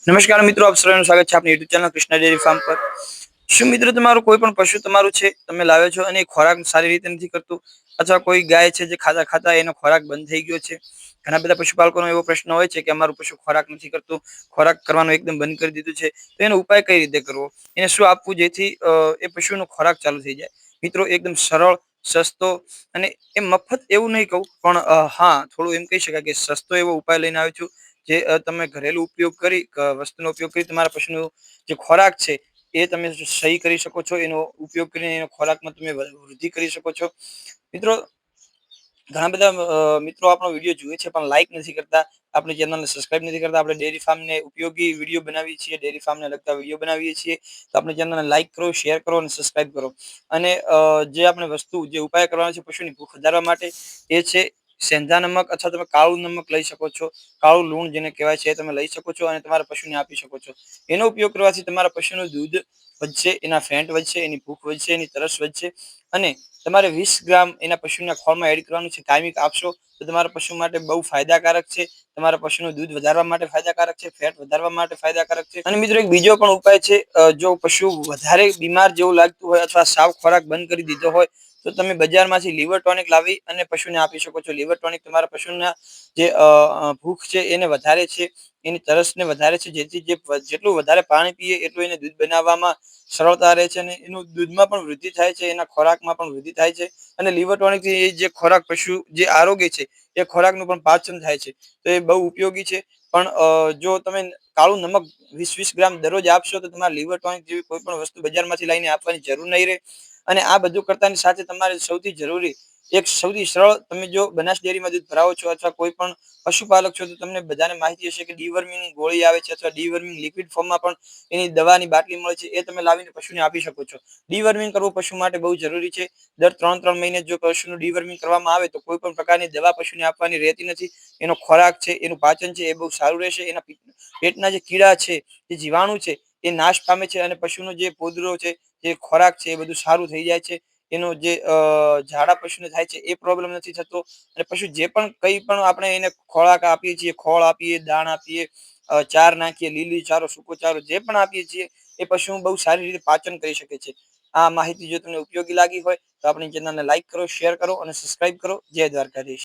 નમસ્કાર મિત્રો, આપ સર્વેનું સ્વાગત છે આપની YouTube channel Krishna dairy farm પર। શું મિત્રો તમારું કોઈ પણ પશુ તમારું છે, તમે લાવ્યો છો અને ખોરાક સારી રીતે નથી કરતું, અથવા કોઈ ગાય છે જે ખાતા ખાતા એનો ખોરાક બંધ થઈ ગયો છે। ઘણા બધા પશુપાલકોનો એવો પ્રશ્ન હોય છે કે અમારું પશુ ખોરાક નથી કરતું, ખોરાક કરવાનું એકદમ બંધ કરી દીધું છે, તો એનો ઉપાય કઈ રીતે કરવો, એને શું આપવું જેથી એ પશુનો ખોરાક ચાલુ થઈ જાય। મિત્રો એકદમ સરળ, સસ્તો અને એ મફત એવું નહીં કહું, પણ હા થોડું એમ કહી શકાય કે સસ્તો એવો ઉપાય લઈને આવ્યો છું, જે તમે ઘરેલુ ઉપયોગ કરી વસ્તુનો ઉપયોગ કરી તમારા પશુનો જે ખોરાક છે એ તમે સહી કરી શકો છો। એનો ઉપયોગ કરીને એનો ખોરાકમાં તમે વૃદ્ધિ કરી શકો છો। મિત્રો ઘણા બધા મિત્રો આપણો વિડીયો જુએ છે પણ લાઈક નથી કરતા, આપણી ચેનલને સબસ્ક્રાઇબ નથી કરતા। આપણે ડેરી ફાર્મને ઉપયોગી વિડીયો બનાવીએ છીએ, ડેરી ફાર્મને લગતા વિડીયો બનાવીએ છીએ, તો આપણી ચેનલને લાઈક કરો, શેર કરો અને સબસ્ક્રાઇબ કરો। અને જે આપણે વસ્તુ જે ઉપાય કરવાનો છે પશુની ભૂખ વધારવા માટે, એ છે સેંધા નમક, અથવા તમે કાળું નમક લઈ શકો છો, કાળું લૂણ જેને કહેવાય છે, એ તમે લઈ શકો છો અને તમારા પશુને આપી શકો છો। એનો ઉપયોગ કરવાથી તમારા પશુનું દૂધ વધશે, એના ફેટ વધશે, એની ભૂખ વધશે, એની તરસ વધશે। અને તમારે 20 ગ્રામ એના પશુના ખોળમાં એડ કરવાનું છે, કાયમિક આપશો તો તમારા પશુ માટે બહુ ફાયદાકારક છે। તમારા પશુનું દૂધ વધારવા માટે ફાયદાકારક છે, ફેટ વધારવા માટે ફાયદાકારક છે। અને મિત્રો એક બીજો પણ ઉપાય છે, જો પશુ વધારે બીમાર જેવું લાગતું હોય અથવા સાવ ખોરાક બંધ કરી દીધો હોય, તો તમે બજારમાંથી લીવર ટોનિક લાવી અને પશુને આપી શકો છો। લીવર ટોનિક તમારા પશુના જે ભૂખ છે એને વધારે છે, એની તરસને વધારે છે, જેથી જેટલું વધારે પાણી પીએ એટલું એને દૂધ બનાવવામાં સરળતા રહે છે, અને એનું દૂધમાં પણ વૃદ્ધિ થાય છે, એના ખોરાકમાં પણ વૃદ્ધિ થાય છે। અને લીવર ટોનિકથી એ જે ખોરાક પશુ જે આરોગ્ય છે એ ખોરાકનું પણ પાચન થાય છે, તો એ બહુ ઉપયોગી છે। પણ જો તમે કાળું નમક 20-20 ગ્રામ દરરોજ આપશો, તો તમારા લીવર ટોનિક જેવી કોઈ પણ વસ્તુ બજારમાંથી લઈને આપવાની જરૂર નહીં રહે। અને આ બધું કરતાની સાથે તમારે સૌથી જરૂરી, એક સૌથી સરળ, તમે જો બનાસ ડેરીમાં દૂધ ભરાવો છો અથવા કોઈ પણ પશુપાલક છો, તો તમને બધાને માહિતી હશે કે ડીવર્મિંગ ગોળી આવે છે, અથવા ડીવર્મિંગ લિક્વિડ ફોર્મમાં પણ એની દવાની બાટલી મળે છે, એ તમે લાવીને પશુને આપી શકો છો। ડીવર્મિંગ કરવું પશુ માટે બહુ જરૂરી છે। દર 3-3 મહિને જો પશુનું ડીવર્મિંગ કરવામાં આવે તો કોઈ પણ પ્રકારની દવા પશુને આપવાની રહેતી નથી। એનો ખોરાક છે, એનું પાચન છે, એ બહુ સારું રહેશે। એના પેટના જે કીડા છે, જે જીવાણુ છે, એ નાશ પામે છે, અને પશુનો જે પોદરો છે, જે ખોરાક છે, એ બધું સારું થઈ જાય છે। એનો જે ઝાડા પશુને થાય છે એ પ્રોબ્લેમ નથી થતો। અને પશુ જે પણ કંઈ પણ આપણે એને ખોરાક આપીએ છીએ, ખોળ આપીએ, દાણ આપીએ, ચાર નાખીએ, લીલી ચારો, સૂકો ચારો જે પણ આપીએ છીએ, એ પશુ બહુ સારી રીતે પાચન કરી શકે છે। આ માહિતી જો તમને ઉપયોગી લાગી હોય તો આપણી ચેનલને લાઈક કરો, શેર કરો અને સબસ્ક્રાઇબ કરો। જય દ્વારકાધીશ।